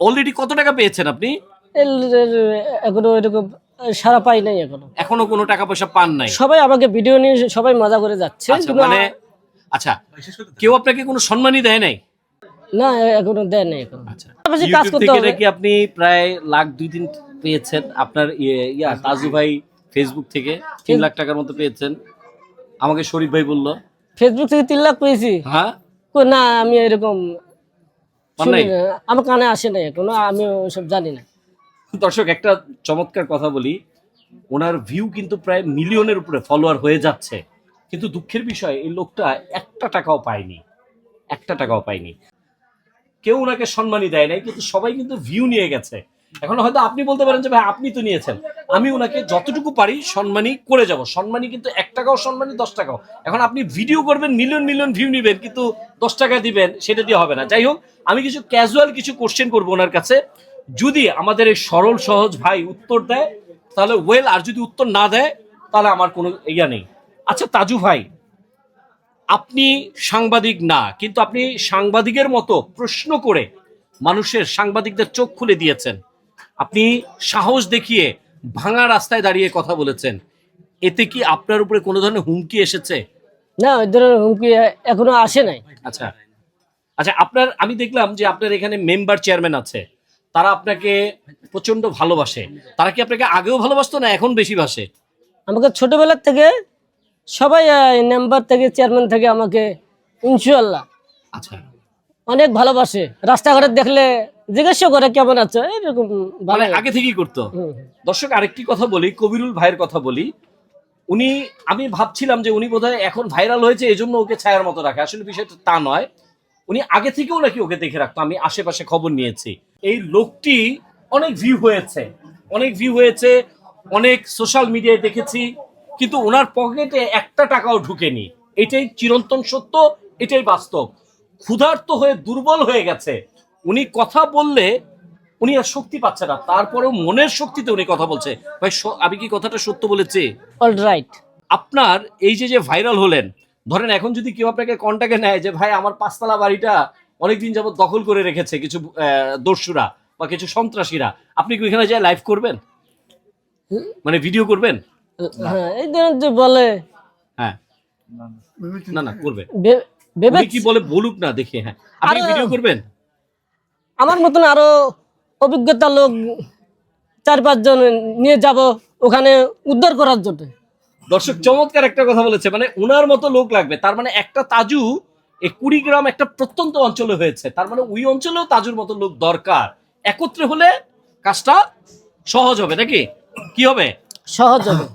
Already কত টাকা পেয়েছেন আপনি? এখনো এরকম সারা পাই নাই এখনো কোনো টাকা পয়সা পান নাই? সবাই আমাকে ভিডিও নিয়ে সবাই মজা করে যাচ্ছে, আচ্ছা, কিন্তু মানে আচ্ছা, কেউ আপনাকে কোনো সম্মানই দেয় নাই? না, এখনো দেয় নাই। আচ্ছা, পাশাপাশি কাজ ইউটিউব করতে থেকে হবে। নাকি আপনি প্রায় লাখ 2-3 পেয়েছেন। আপনার তাজু ভাই ফেসবুক থেকে 3 লাখ টাকার মতো পেয়েছেন, আমাকে শরীফ ভাই বললো। ফেসবুক থেকে 3 লাখ পেয়েছি? হ্যাঁ, না, আমি এরকম পান শুনি নাই? না, আমার কানে আসে নাই এখনো, আমি ওসব জানি না। দর্শক, একটা চমৎকার কথা বলি, ওনার ভিউ কিন্তু প্রায় মিলিয়নের উপরে ফলোয়ার হয়ে যাচ্ছে, কিন্তু দুঃখের বিষয় এই লোকটা একটা টাকাও পায়নি, একটা টাকাও পায়নি। কেউ ওনাকে সম্মানই দেয় নাই, কিন্তু সবাই কিন্তু ভিউ নিয়ে গেছে। এখন হয়তো আপনি বলতে পারেন যে ভাই আপনি তো নিয়েছেন, আমি ওনাকে যতটুকু পারি সম্মানই করে যাব। সম্মানই কিন্তু 1 টাকাও সম্মানই, 10 টাকাও। এখন আপনি ভিডিও করবেন, মিলিয়ন মিলিয়ন ভিউ নেবেন, কিন্তু 10 টাকা দিবেন, সেটা দিয়ে হবে না। যাই হোক, আমি কিছু ক্যাজুয়াল কিছু কোশ্চেন করবো ওনার কাছে, যদি আমাদের এই সরল সহজ ভাই উত্তর দেয় তাহলে ওয়েল, আর যদি উত্তর না দেয় তাহলে আমার কোনো ইয়া নেই। আচ্ছা তাজু ভাই, আপনি সাংবাদিক না, কিন্তু আপনি সাংবাদিকের মতো প্রশ্ন করে মানুষের, সাংবাদিকদের চোখ খুলে দিয়েছেন। আপনি সাহস দেখিয়ে ভাঙা রাস্তায় দাঁড়িয়ে কথা বলেছেন। এতে কি আপনার উপরে কোনো ধরনের হুমকি এসেছে? না, ওই ধরনের হুমকি এখনো আসে নাই। আচ্ছা আচ্ছা, আপনার, আমি দেখলাম যে আপনার এখানে মেম্বার চেয়ারম্যান আছে, তারা আপনাকে প্রচন্ড ভালোবাসে। তারা কি আপনাকে আগেও ভালোবাসতো না এখন বেশি বাসে? আমাকে ছোটবেলার থেকে সবাই মেম্বার থেকে চেয়ারম্যান থেকে আমাকে ইনশাআল্লাহ আচ্ছা, অনেক ভালোবাসে। রাস্তাঘাটে দেখলে জিজ্ঞাসা করে কেমন আছো, এরকম মানে ভালো। আগে থেকেই করতো। দর্শক, আরেকটি কথা বলি, কবিরুল ভাইয়ের কথা বলি। উনি, আমি ভাবছিলাম যে উনি বোধহয় এখন ভাইরাল হয়েছে এজন্য ওকে ছায়ার মতো রাখে, আসলে বিষয়টা তা নয়। উনি আগে থেকেও নাকি ওকে দেখে রাখতো, আমি আশেপাশে খবর নিয়েছি। এই লোকটি অনেক ভিউ হয়েছে, অনেক ভিউ হয়েছে, অনেক সোশ্যাল মিডিয়ায় দেখেছি, কিন্তু ওনার পকেটে একটা টাকাও ঢুকেনি। এটাই চিরন্তন সত্য, এটাই বাস্তব। ক্ষুধার্ত হয়ে দুর্বল হয়ে গেছে। উনি কথা বললে উনি আর শক্তি পাচ্ছে না, তারপরেও মনের শক্তিতে উনি কথা বলছে। ভাই, আমি কি কথাটা সত্য বলেছি? All right. আপনার এই যে যে ভাইরাল হলেন, ধরেন এখন যদি কেউ আপনাকে কন্টাক্টে নেয় যে ভাই আমার 5 তলা বাড়িটা অনেকদিন যাবত দখল করে রেখেছে কিছু দস্যুরা বা কিছু সন্ত্রাসীরা, আপনি কি ওইখানে যায় লাইভ করবেন, মানে ভিডিও করবেন? হ্যাঁ, এই ধরনের যে বলে, হ্যাঁ, না না করবে। ভেবে উনি কি বলে বলুক না, দেখি। হ্যাঁ, আপনি ভিডিও করবেন? আমার মতন আরো অভিজ্ঞতা লোক 4-5 জন নিয়ে যাব ওখানে উদ্ধার করার জন্য। দর্শক, চমৎকার একটা কথা বলেছে, মানে ওনার মতো লোক লাগবে। তার মানে একটা তাজু এই কুড়িগ্রাম একটা প্রত্যন্ত অঞ্চলে হয়েছে, তার মানে ওই অঞ্চলেও তাজুর মতো লোক দরকার। একত্রে হলে কাজটা সহজ হবে, নাকি কি হবে? সহজ হবে।